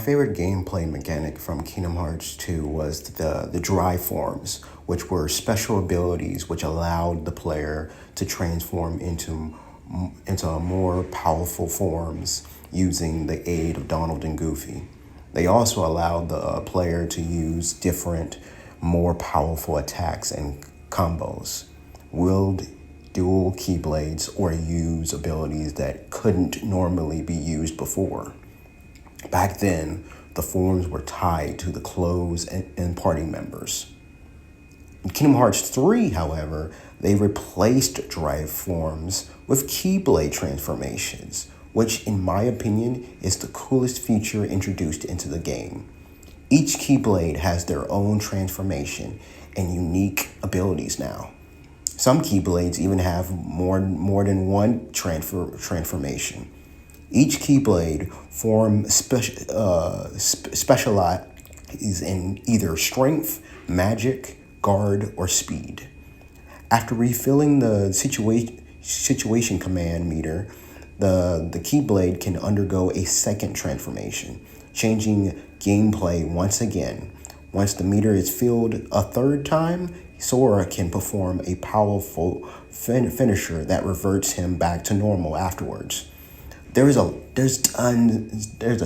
favorite gameplay mechanic from Kingdom Hearts 2 was the Dry Forms, which were special abilities which allowed the player to transform into more powerful forms using the aid of Donald and Goofy. They also allowed the player to use different, more powerful attacks and combos, wield dual keyblades, or use abilities that couldn't normally be used before. Back then, the forms were tied to the clothes and party members. In Kingdom Hearts 3, however, they replaced drive forms with Keyblade transformations, which in my opinion is the coolest feature introduced into the game. Each Keyblade has their own transformation and unique abilities now. Some Keyblades even have more than one transformation. Each Keyblade form specializes in either strength, magic, guard, or speed. After refilling the situation command meter, the Keyblade can undergo a second transformation, changing gameplay once again. Once the meter is filled a third time, Sora can perform a powerful finisher that reverts him back to normal afterwards. There's a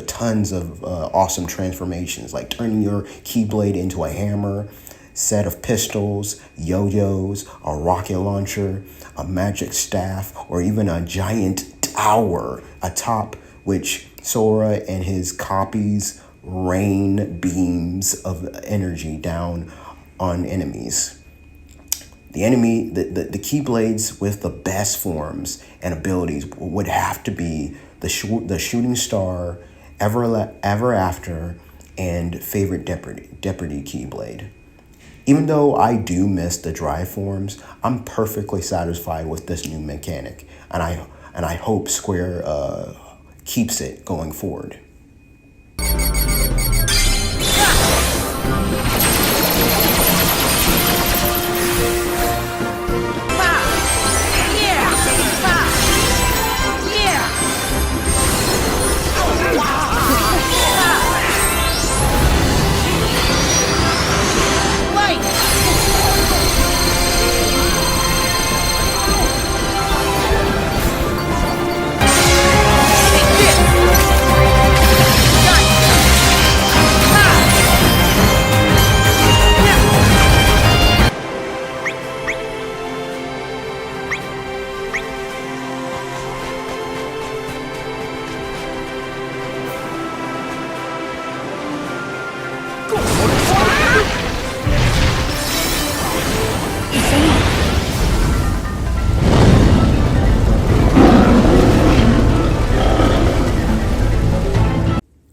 tons of awesome transformations, like turning your Keyblade into a hammer, set of pistols, yo-yos, a rocket launcher, a magic staff, or even a giant tower atop which Sora and his copies rain beams of energy down on enemies. The Keyblades with the best forms and abilities would have to be the Shooting Star, Ever After, and favorite Deputy Keyblade. Even though I do miss the dry forms, I'm perfectly satisfied with this new mechanic, and I hope Square keeps it going forward.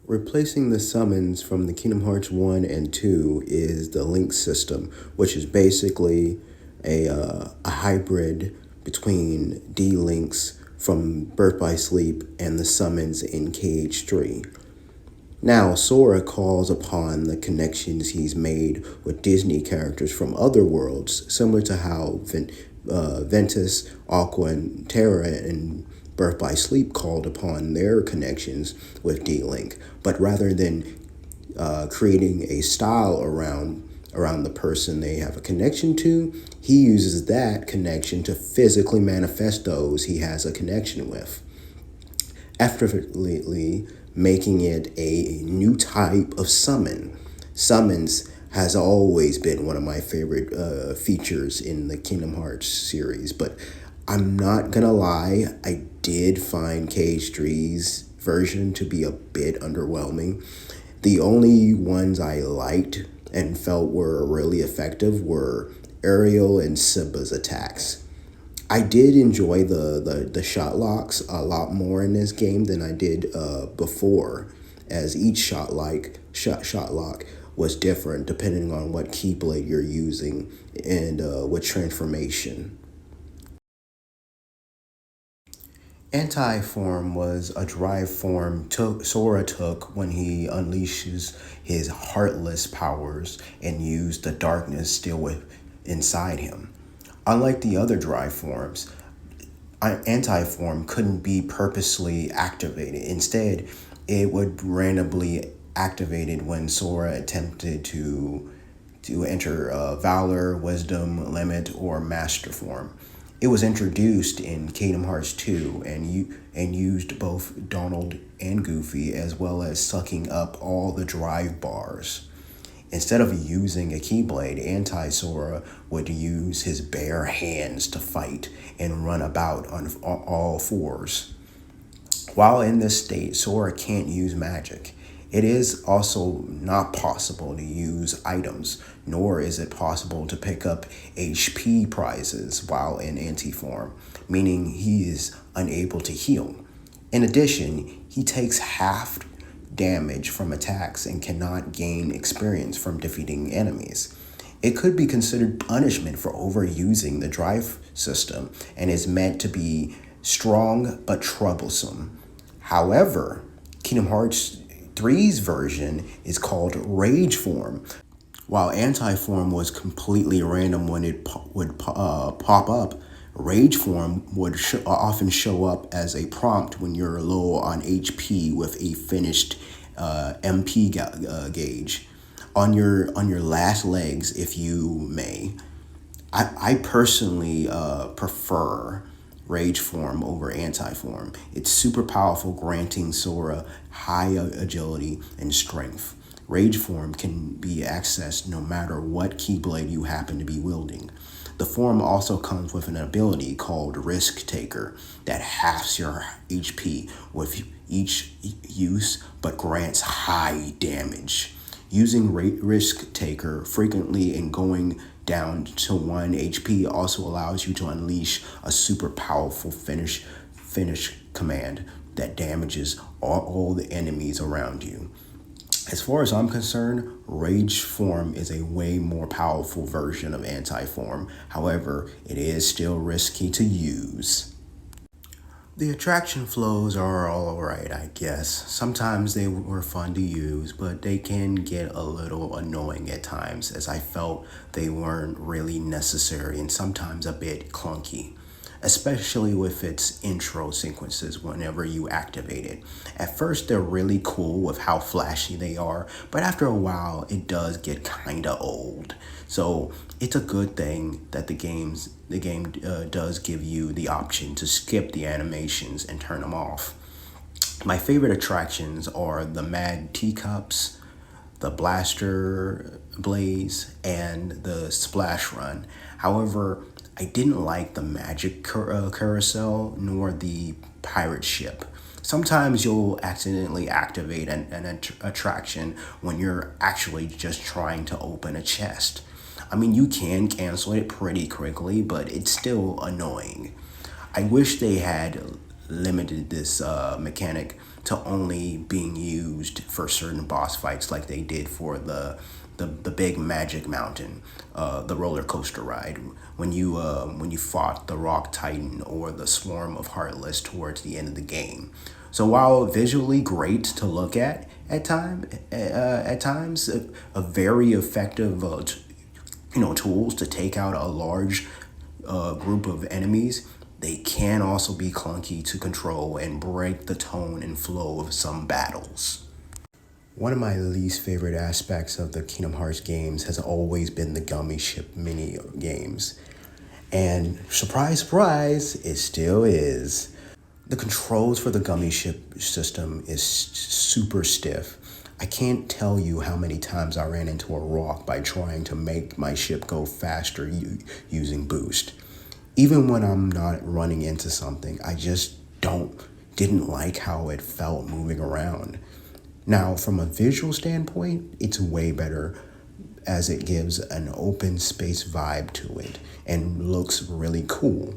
Replacing the summons from the Kingdom Hearts 1 and 2 is the Link system, which is basically a hybrid between D-Links from Birth by Sleep and the summons in KH3. Now, Sora calls upon the connections he's made with Disney characters from other worlds, similar to how Ventus, Aqua, and Terra and Birth by Sleep called upon their connections with D-Link. But rather than creating a style around the person they have a connection to, he uses that connection to physically manifest those he has a connection with, effortlessly making it a new type of summon. Summons has always been one of my favorite features in the Kingdom Hearts series, but I'm not gonna lie, I did find KH3's version to be a bit underwhelming. The only ones I liked and felt were really effective were Ariel and Simba's attacks. I did enjoy the shot locks a lot more in this game than I did before, as each shot lock was different depending on what Keyblade you're using and what transformation. Anti-form was a drive form Sora took when he unleashes his heartless powers and used the darkness still inside him. Unlike the other drive forms, anti-form couldn't be purposely activated. Instead, it would randomly activated when Sora attempted to enter Valor, Wisdom, Limit, or Master form. It was introduced in Kingdom Hearts 2 and used both Donald and Goofy, as well as sucking up all the drive bars. Instead of using a Keyblade, Anti-Sora would use his bare hands to fight and run about on all fours. While in this state, Sora can't use magic. It is also not possible to use items, nor is it possible to pick up HP prizes while in anti-form, meaning he is unable to heal. In addition, he takes half damage from attacks and cannot gain experience from defeating enemies. It could be considered punishment for overusing the drive system and is meant to be strong but troublesome. However, Kingdom Hearts 3's version is called Rage Form. While Anti-Form was completely random when it would pop up, Rage Form would often show up as a prompt when you're low on HP with a finished MP gauge. On your last legs, if you may. I personally prefer Rage Form over Anti-Form. It's super powerful, granting Sora high agility and strength. Rage Form can be accessed no matter what Keyblade you happen to be wielding. The form also comes with an ability called Risk Taker that halves your HP with each use but grants high damage. Using Risk Taker frequently and going down to 1 HP also allows you to unleash a super powerful finish command that damages all the enemies around you. As far as I'm concerned, Rage Form is a way more powerful version of Anti-Form. However, it is still risky to use. The attraction flows are alright, I guess. Sometimes they were fun to use, but they can get a little annoying at times, as I felt they weren't really necessary and sometimes a bit clunky, especially with its intro sequences whenever you activate it. At first, they're really cool with how flashy they are, but after a while, it does get kinda old. So it's a good thing that the game does give you the option to skip the animations and turn them off. My favorite attractions are the Mad Teacups, the Blaster Blaze, and the Splash Run. However, I didn't like the Magic Carousel nor the Pirate Ship. Sometimes you'll accidentally activate an attraction when you're actually just trying to open a chest. I mean, you can cancel it pretty quickly, but it's still annoying. I wish they had limited this mechanic to only being used for certain boss fights like they did for the big Magic Mountain, the roller coaster ride, when you fought the Rock Titan or the Swarm of Heartless towards the end of the game. So while visually great to look at times, a very effective tools to take out a large group of enemies, they can also be clunky to control and break the tone and flow of some battles. One of my least favorite aspects of the Kingdom Hearts games has always been the Gummy Ship mini games. And surprise, surprise, it still is. The controls for the Gummy Ship system is super stiff. I can't tell you how many times I ran into a rock by trying to make my ship go faster using boost. Even when I'm not running into something, I just didn't like how it felt moving around. Now, from a visual standpoint, it's way better, as it gives an open space vibe to it and looks really cool.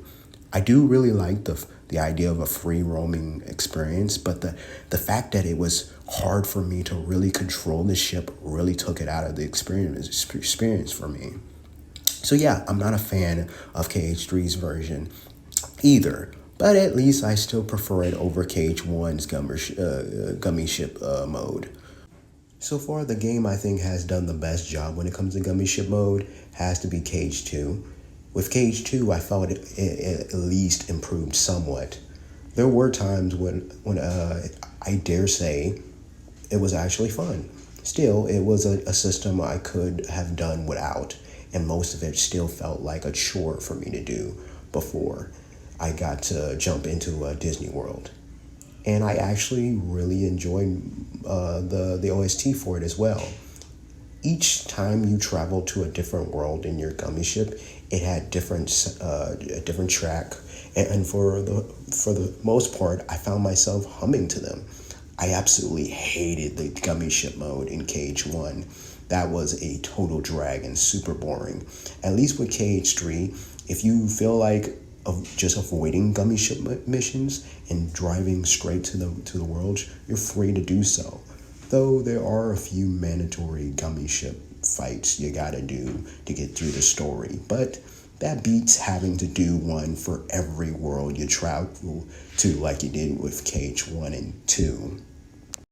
I do really like the idea of a free roaming experience, but the fact that it was hard for me to really control the ship really took it out of the experience for me. So yeah, I'm not a fan of KH3's version either, but at least I still prefer it over KH1's Gummy Ship mode. So far, the game I think has done the best job when it comes to Gummy Ship mode has to be KH2. With KH2, I felt it at least improved somewhat. There were times when I dare say it was actually fun. Still, it was a system I could have done without, and most of it still felt like a chore for me to do before I got to jump into Disney World. And I actually really enjoyed the OST for it as well. Each time you traveled to a different world in your gummy ship, it had a different track, and for the most part, I found myself humming to them. I absolutely hated the gummy ship mode in KH1. That was a total drag and super boring. At least with KH3, if you feel like of just avoiding gummy ship missions and driving straight to the world, you're free to do so. Though there are a few mandatory gummy ship fights you gotta do to get through the story, but that beats having to do one for every world you travel to like you did with KH1 and 2.